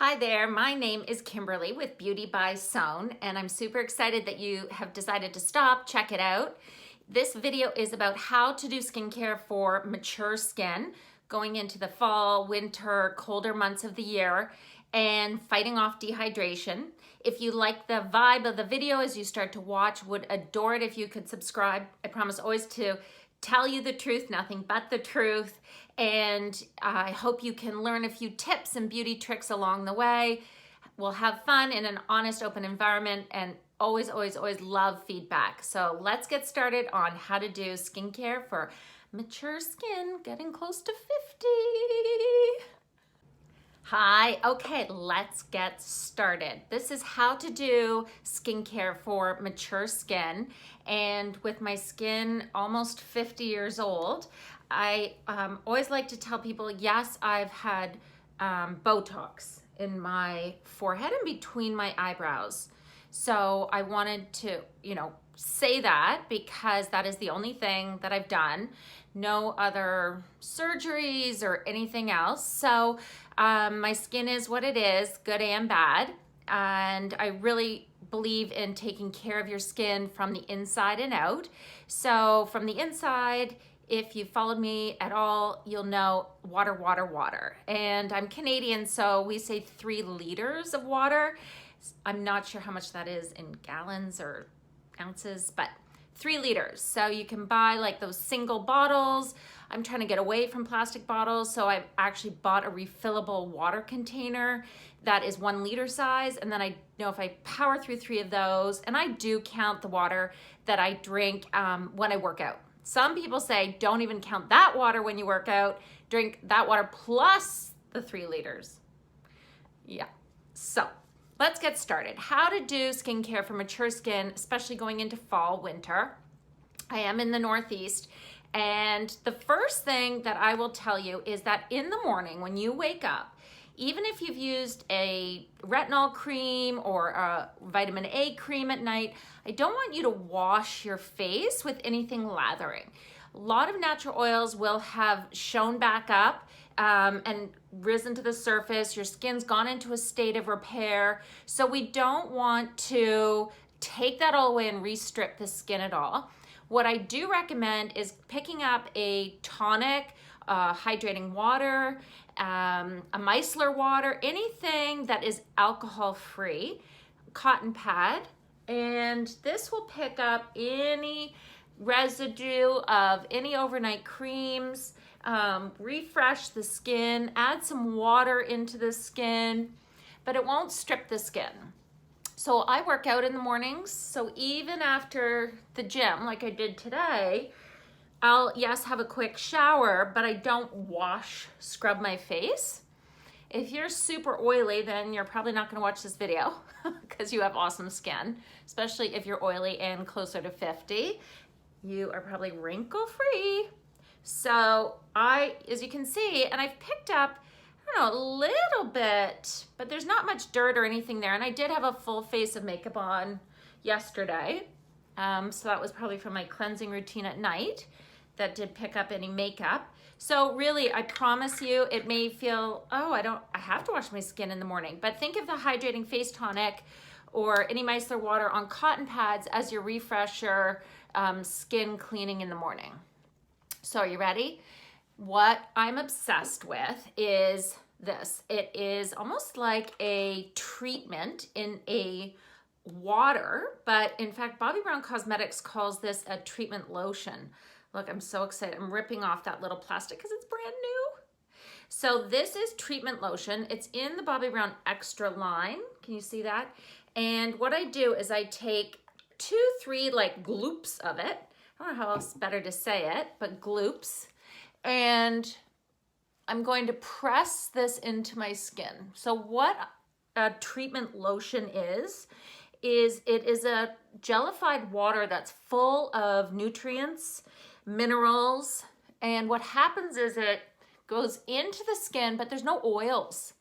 Hi there, my name is Kimberly with Beauty by Sewn, and I'm super excited that you have decided to stop, check it out. This video is about how to do skincare for mature skin going into the fall, winter, colder months of the year, and fighting off dehydration. If you like the vibe of the video as you start to watch, would adore it if you could subscribe. I promise always to tell you the truth, nothing but the truth. And I hope you can learn a few tips and beauty tricks along the way. We'll have fun in an honest, open environment, and always, always, always love feedback. So let's get started on how to do skincare for mature skin getting close to 50. Hi, okay, let's get started. This is how to do skincare for mature skin. And with my skin almost 50 years old, I always like to tell people, yes, I've had Botox in my forehead and between my eyebrows. So I wanted to, say that because that is the only thing that I've done. No other surgeries or anything else. So my skin is what it is, good and bad. And I really believe in taking care of your skin from the inside and out. So from the inside, if you followed me at all, you'll know water, water, water. And I'm Canadian, so we say 3 liters of water. I'm not sure how much that is in gallons or ounces, but 3 liters. So you can buy like those single bottles. I'm trying to get away from plastic bottles, so I've actually bought a refillable water container that is 1 liter size. And then I know if I power through 3 of those, and I do count the water that I drink when I work out. Some people say don't even count that water when you work out, drink that water plus the 3 liters. Yeah, so let's get started. How to do skincare for mature skin, especially going into fall, winter. I am in the Northeast, and the first thing that I will tell you is that in the morning when you wake up, even if you've used a retinol cream or a vitamin A cream at night, I don't want you to wash your face with anything lathering. A lot of natural oils will have shown back up and risen to the surface. Your skin's gone into a state of repair. So we don't want to take that all away and re-strip the skin at all. What I do recommend is picking up a tonic, hydrating water, a micellar water, anything that is alcohol-free, cotton pad, and this will pick up any residue of any overnight creams, refresh the skin, add some water into the skin, but it won't strip the skin. So I work out in the mornings, so even after the gym, like I did today, I'll, yes, have a quick shower, but I don't scrub my face. If you're super oily, then you're probably not gonna watch this video because you have awesome skin, especially if you're oily and closer to 50. You are probably wrinkle-free. So as you can see, and I've picked up, I don't know, a little bit, but there's not much dirt or anything there. And I did have a full face of makeup on yesterday. So that was probably from my cleansing routine at night that did pick up any makeup. So really, I promise you, it may feel, oh, I have to wash my skin in the morning, but think of the hydrating face tonic or any micellar water on cotton pads as your refresher skin cleaning in the morning. So are you ready? What I'm obsessed with is this. It is almost like a treatment in a water, but in fact, Bobbi Brown Cosmetics calls this a treatment lotion. Look, I'm so excited. I'm ripping off that little plastic because it's brand new. So this is treatment lotion. It's in the Bobbi Brown Extra line. Can you see that? And what I do is I take 2-3 like gloops of it. I don't know how else better to say it, but gloops. And I'm going to press this into my skin. So what a treatment lotion is it is a gelified water that's full of nutrients, minerals, and what happens is it goes into the skin, but there's no oils.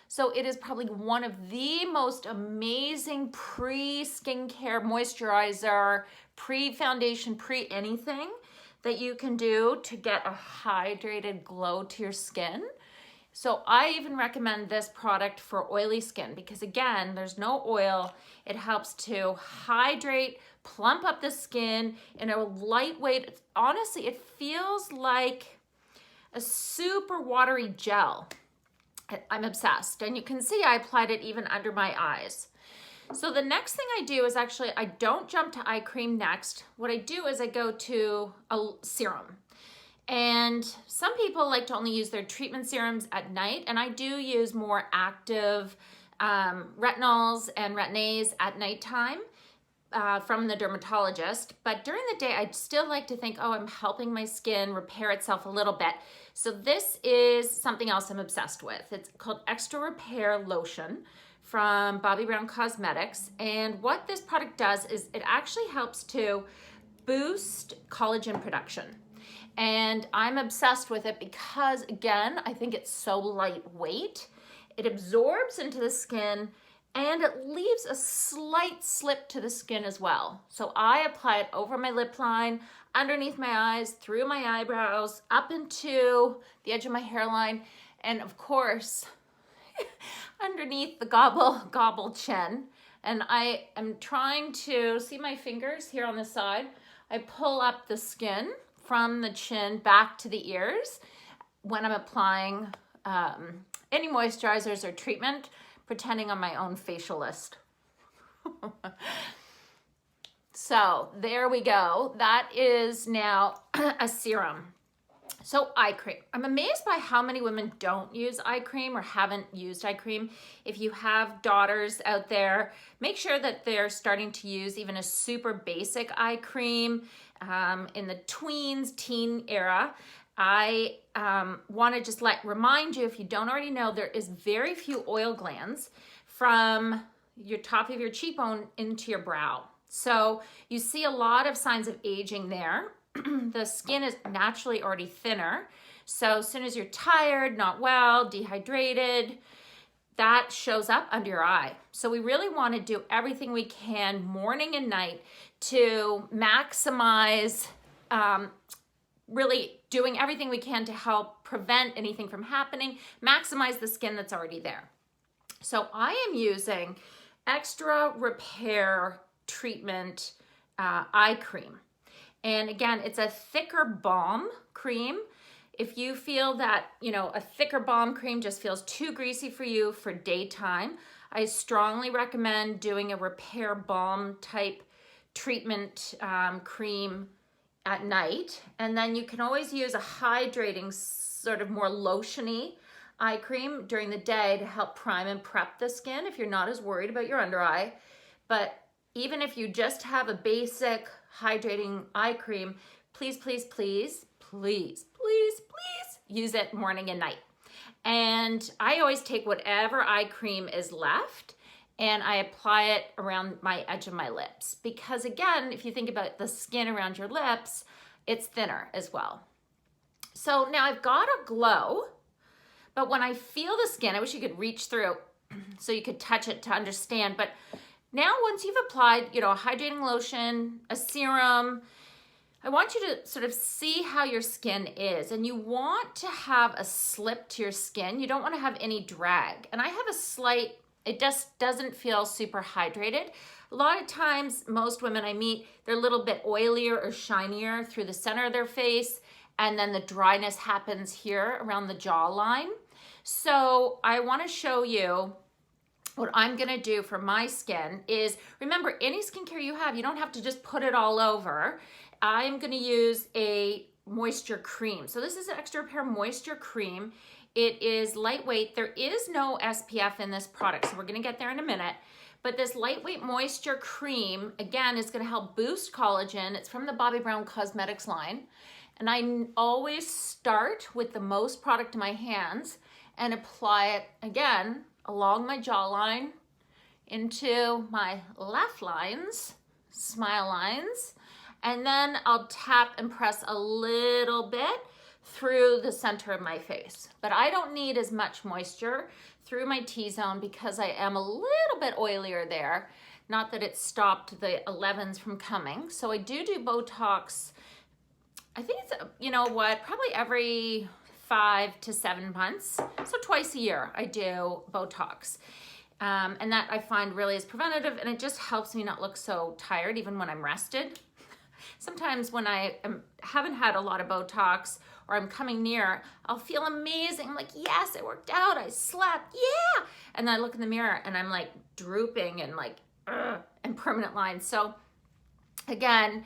So it is probably one of the most amazing pre-skincare moisturizer, pre-foundation, pre-anything that you can do to get a hydrated glow to your skin. So I even recommend this product for oily skin because again, there's no oil. It helps to hydrate, plump up the skin in a lightweight, honestly, it feels like a super watery gel. I'm obsessed. And you can see I applied it even under my eyes. So the next thing I do is actually, I don't jump to eye cream next. What I do is I go to a serum. And some people like to only use their treatment serums at night, and I do use more active retinols and retin-A's at nighttime from the dermatologist. But during the day, I'd still like to think, oh, I'm helping my skin repair itself a little bit. So this is something else I'm obsessed with. It's called Extra Repair Lotion from Bobbi Brown Cosmetics. And what this product does is it actually helps to boost collagen production. And I'm obsessed with it because, again, I think it's so lightweight. It absorbs into the skin and it leaves a slight slip to the skin as well. So I apply it over my lip line, underneath my eyes, through my eyebrows, up into the edge of my hairline, and of course, underneath the gobble chin. And I am trying to, see my fingers here on the side? I pull up the skin from the chin back to the ears when I'm applying any moisturizers or treatment, pretending I'm my own facialist. So there we go. That is now a serum. So eye cream. I'm amazed by how many women don't use eye cream or haven't used eye cream. If you have daughters out there, make sure that they're starting to use even a super basic eye cream in the teen era. I want to just remind you, if you don't already know, there is very few oil glands from your top of your cheekbone into your brow. So you see a lot of signs of aging there. The skin is naturally already thinner. So as soon as you're tired, not well, dehydrated, that shows up under your eye. So we really want to do everything we can morning and night to maximize, really doing everything we can to help prevent anything from happening, maximize the skin that's already there. So I am using Extra Repair Treatment Eye Cream. And again, it's a thicker balm cream. If you feel that, a thicker balm cream just feels too greasy for you for daytime, I strongly recommend doing a repair balm type treatment cream at night. And then you can always use a hydrating, sort of more lotiony eye cream during the day to help prime and prep the skin if you're not as worried about your under eye. But even if you just have a basic hydrating eye cream, please, please, please, please, please, please use it morning and night. And I always take whatever eye cream is left and I apply it around my edge of my lips. Because again, if you think about the skin around your lips, it's thinner as well. So now I've got a glow, but when I feel the skin, I wish you could reach through so you could touch it to understand. But now once you've applied, a hydrating lotion, a serum, I want you to sort of see how your skin is, and you want to have a slip to your skin. You don't want to have any drag. And I have a slight, it just doesn't feel super hydrated. A lot of times, most women I meet, they're a little bit oilier or shinier through the center of their face, and then the dryness happens here around the jawline. So I want to show you what I'm gonna do for my skin is, remember, any skincare you have, you don't have to just put it all over. I'm gonna use a moisture cream. So this is an Extra Repair Moisture Cream. It is lightweight. There is no SPF in this product, so we're gonna get there in a minute. But this lightweight moisture cream, again, is gonna help boost collagen. It's from the Bobbi Brown Cosmetics line. And I always start with the most product in my hands and apply it, again, along my jawline, into my laugh lines, smile lines, and then I'll tap and press a little bit through the center of my face. But I don't need as much moisture through my T-zone because I am a little bit oilier there. Not that it stopped the 11s from coming. So I do Botox, I think it's, probably every 5 to 7 months. So twice a year I do Botox. And that I find really is preventative, and it just helps me not look so tired even when I'm rested. Sometimes when I haven't had a lot of Botox or I'm coming near, I'll feel amazing. I'm like, yes, it worked out. I slept. Yeah. And then I look in the mirror and I'm like drooping and like, and permanent lines. So again,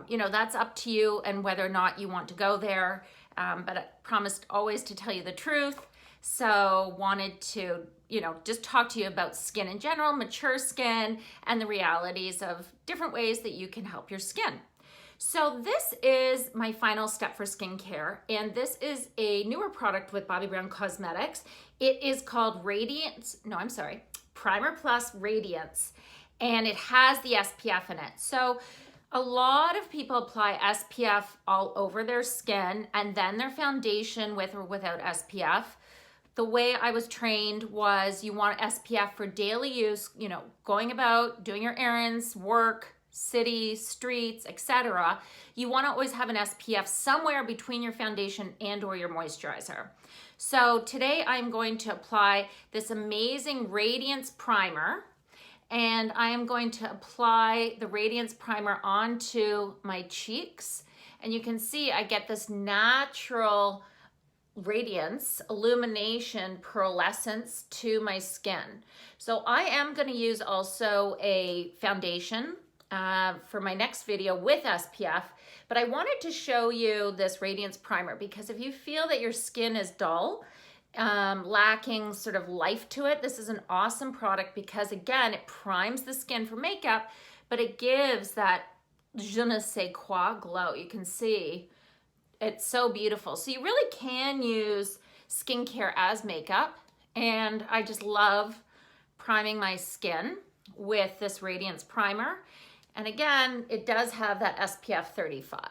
you know, that's up to you and whether or not you want to go there. But I promised always to tell you the truth. So wanted to, you know, just talk to you about skin in general, mature skin, and the realities of different ways that you can help your skin. So this is my final step for skincare, and this is a newer product with Bobbi Brown Cosmetics. It is called Radiance, Primer Plus Radiance, and it has the SPF in it. So a lot of people apply SPF all over their skin and then their foundation with or without SPF. The way I was trained was you want SPF for daily use, you know, going about, doing your errands, work, city, streets, etc. You want to always have an SPF somewhere between your foundation and or your moisturizer. So today I'm going to apply this amazing Radiance primer, and I am going to apply the Radiance primer onto my cheeks, and you can see I get this natural radiance, illumination, pearlescence to my skin. So I am going to use also a foundation for my next video with SPF, but I wanted to show you this Radiance primer because if you feel that your skin is dull, lacking sort of life to it, this is an awesome product because again, it primes the skin for makeup, but it gives that je ne sais quoi glow. You can see it's so beautiful. So you really can use skincare as makeup, and I just love priming my skin with this Radiance primer. And again, it does have that SPF 35.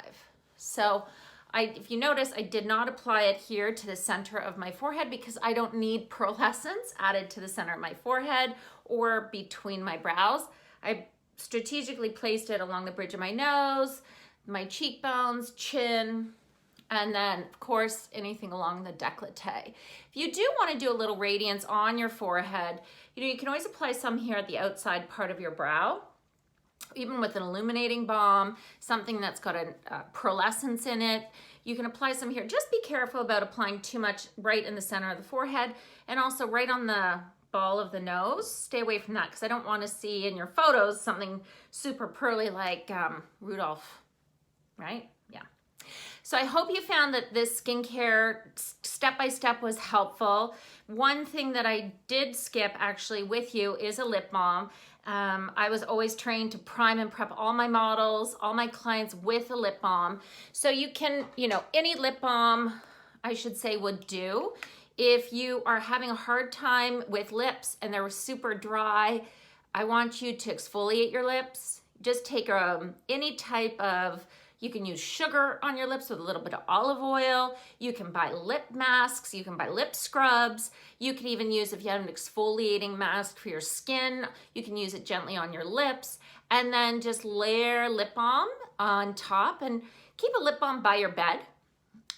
So if you notice, I did not apply it here to the center of my forehead because I don't need pearlescence added to the center of my forehead or between my brows. I strategically placed it along the bridge of my nose, my cheekbones, chin, and then, of course, anything along the décolleté. If you do want to do a little radiance on your forehead, you know, you can always apply some here at the outside part of your brow, even with an illuminating balm, something that's got a pearlescence in it. You can apply some here. Just be careful about applying too much right in the center of the forehead and also right on the ball of the nose. Stay away from that because I don't want to see in your photos something super pearly like Rudolph, right? Yeah. So I hope you found that this skincare step-by-step was helpful. One thing that I did skip actually with you is a lip balm. I was always trained to prime and prep all my models, all my clients with a lip balm. So you can, you know, any lip balm, I should say, would do. If you are having a hard time with lips and they're super dry, I want you to exfoliate your lips. Just take any type of, you can use sugar on your lips with a little bit of olive oil. You can buy lip masks. You can buy lip scrubs. You can even use, if you have an exfoliating mask for your skin, you can use it gently on your lips. And then just layer lip balm on top and keep a lip balm by your bed.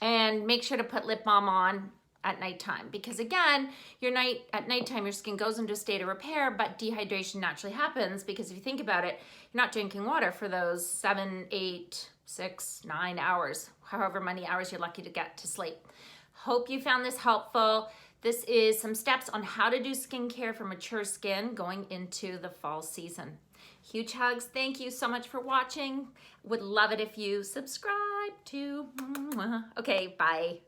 And make sure to put lip balm on at nighttime because again, at nighttime your skin goes into a state of repair, but dehydration naturally happens because if you think about it, you're not drinking water for those 7, 8, 6, 9 hours, however many hours you're lucky to get to sleep. Hope you found this helpful. This is some steps on how to do skincare for mature skin going into the fall season. Huge hugs. Thank you so much for watching. Would love it if you subscribe to. Okay, bye.